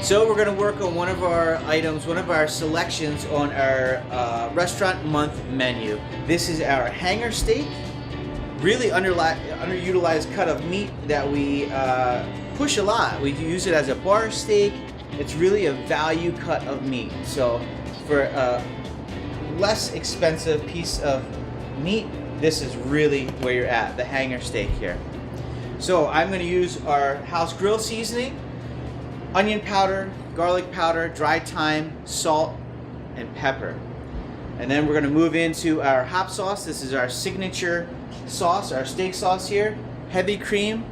So we're going to work on one of our items, one of our selections on our restaurant month menu. This is our hanger steak, really underutilized cut of meat that we push a lot. We use it as a bar steak. It's really a value cut of meat. So for a less expensive piece of meat, this is really where you're at, the hanger steak here. So I'm going to use our house grill seasoning, onion powder, garlic powder, dry thyme, salt, and pepper. And then we're going to move into our hot sauce. This is our signature sauce, our steak sauce here. Heavy cream,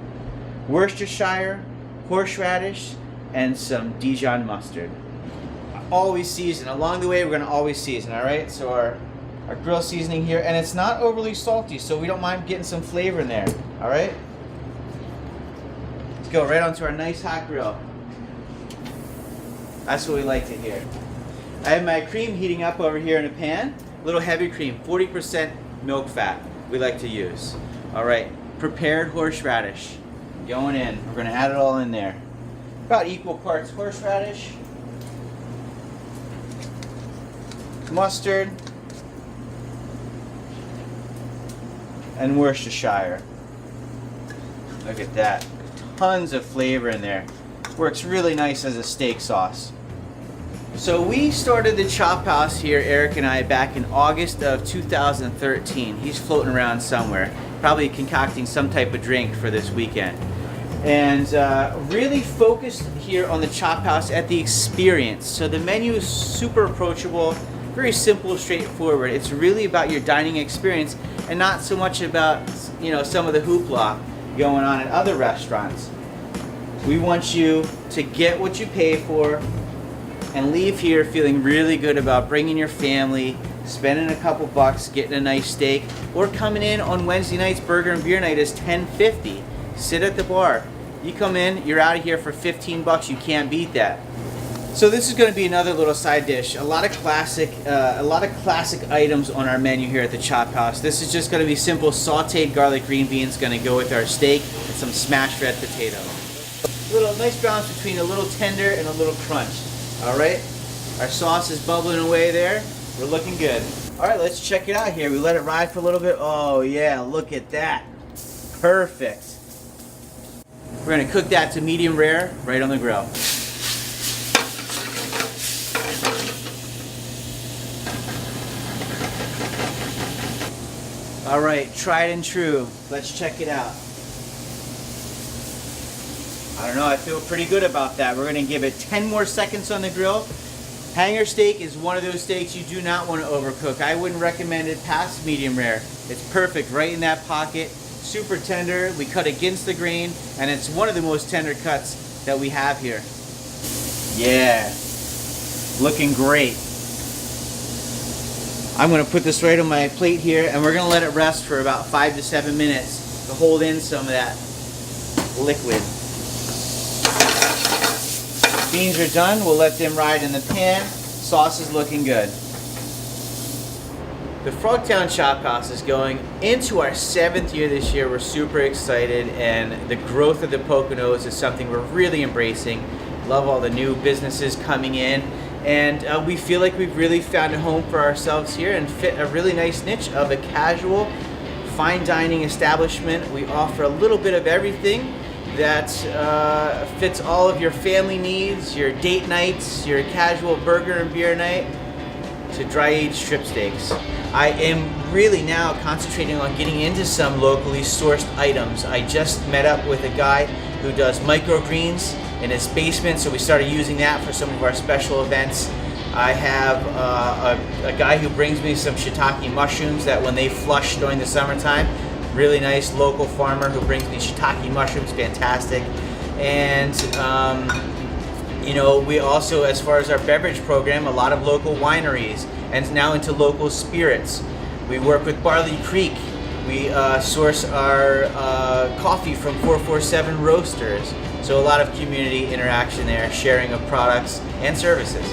Worcestershire, horseradish, and some Dijon mustard. Always season. Along the way, we're going to always season, all right? So our grill seasoning here, and it's not overly salty, so we don't mind getting some flavor in there, all right? Let's go right onto our nice hot grill. That's what we like to hear. I have my cream heating up over here in a pan. A little heavy cream, 40% milk fat we like to use. All right, prepared horseradish going in. We're gonna add it all in there. About equal parts horseradish, mustard, and Worcestershire. Look at that. Tons of flavor in there. Works really nice as a steak sauce. So we started the Chophouse here, Eric and I, back in August of 2013. He's floating around somewhere, probably concocting some type of drink for this weekend. And really focused here on the Chophouse at the experience. So the menu is super approachable, very simple, straightforward. It's really about your dining experience and not so much about, you know, some of the hoopla going on at other restaurants. We want you to get what you pay for and leave here feeling really good about bringing your family, spending a couple bucks, getting a nice steak, or coming in on Wednesday nights. Burger and beer night is $10.50. Sit at the bar. You come in, you're out of here for 15 bucks. You can't beat that. So this is going to be another little side dish. A lot of classic items on our menu here at the Chophouse. This is just going to be simple sauteed garlic green beans, going to go with our steak, and some smashed red potato. A little nice balance between a little tender and a little crunch. All right, our sauce is bubbling away there. We're looking good. All right, let's check it out here. We let it ride for a little bit. Oh yeah, look at that. Perfect. We're gonna cook that to medium rare right on the grill. All right, tried and true. Let's check it out. I don't know, I feel pretty good about that. We're gonna give it 10 more seconds on the grill. Hanger steak is one of those steaks you do not want to overcook. I wouldn't recommend it past medium rare. It's perfect right in that pocket. Super tender, we cut against the grain, and it's one of the most tender cuts that we have here. Yeah, looking great. I'm gonna put this right on my plate here, and we're gonna let it rest for about 5 to 7 minutes to hold in some of that liquid. Beans are done, we'll let them ride in the pan. Sauce is looking good. The Frogtown Chophouse is going into our 7th year this year. We're super excited, and the growth of the Poconos is something we're really embracing. Love all the new businesses coming in, and we feel like we've really found a home for ourselves here and fit a really nice niche of a casual, fine dining establishment. We offer a little bit of everything that fits all of your family needs, your date nights, your casual burger and beer night, to dry-aged strip steaks. I am really now concentrating on getting into some locally sourced items. I just met up with a guy who does microgreens in his basement, so we started using that for some of our special events. I have a guy who brings me some shiitake mushrooms that when they flush during the summertime, really nice local farmer who brings me shiitake mushrooms, fantastic. And you know, we also, as far as our beverage program, a lot of local wineries, and now into local spirits. We work with Barley Creek. We source our coffee from 447 Roasters. So a lot of community interaction there, sharing of products and services.